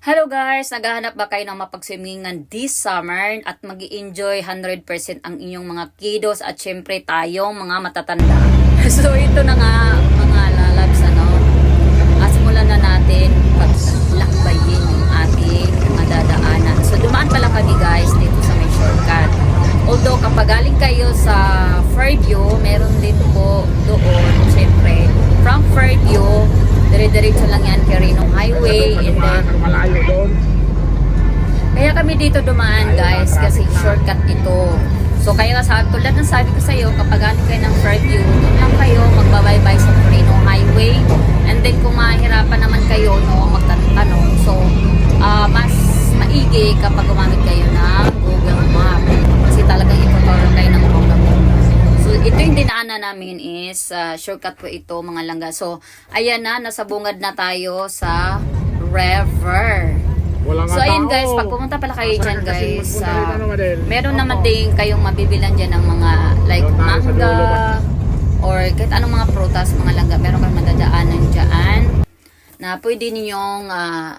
Hello guys! Naghahanap ba kayo ng mapag-swimmingan this summer at mag-i-enjoy 100% ang inyong mga kiddos at syempre tayong mga matatanda? So ito na nga mga lalabs, simulan na natin paglakbayin yung ating madadaanan. So dumaan pala kami guys dito sa may shortcut. Although kapag galing kayo sa Fairview, meron din po doon syempre from Fairview dire-diretso lang yan kay Rinong Highway and then malayo doon. kaya kami dito dumaan guys kasi shortcut ito. So kaya tulad ng sabi ko sa iyo, kapag galing kayo ng Fairview, doon lang kayo magbabaybay sa Rinong Highway and then kung mahirapan naman kayo magtanong. So mas maigi kapag gumamit kayo ng Google Map kasi talagang ituturuan kayo ng Google Map. So, ito yung dinaanan namin is shortcut po ito mga langga. So, ayan na, nasa bungad na tayo sa river. So, ayun guys, pag pumunta pala kayo dyan guys, meron naman din kayong mabibilan dyan ng mga like mangga or kahit anong mga prutas mga langga. Meron kayong madadaanan dyan na pwede ninyong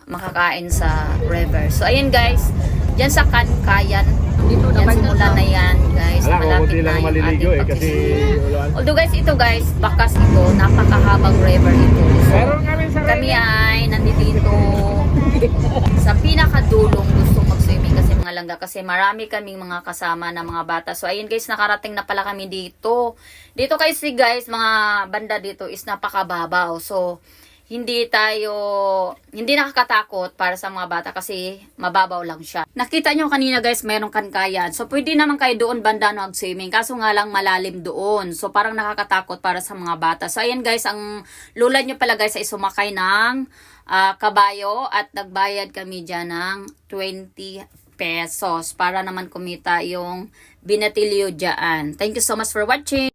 makakain sa river. So, ayun guys, dyan sa Kankayan, yan simula na yan guys, malapit na yung ating pagsisimula. Although guys, ito guys, bakas ito, napakahabang river ito. So, kami ay nandito sa pinakadulong gustong mag-swimming kasi mga langga, kasi marami kaming mga kasama na mga bata. So ayun guys, nakarating na pala kami dito. Dito kasi guys, mga banda dito is napakababaw. So hindi nakakatakot para sa mga bata kasi mababaw lang siya. Nakita nyo kanina guys, mayroong Kankayan. So pwede naman kayo doon banda mag-swimming. Kaso nga lang malalim doon. So parang nakakatakot para sa mga bata. So ayan guys, ang lula nyo pala guys ay sumakay ng kabayo at nagbayad kami dyan ng 20 pesos para naman kumita yung binatilyo dyan. Thank you so much for watching.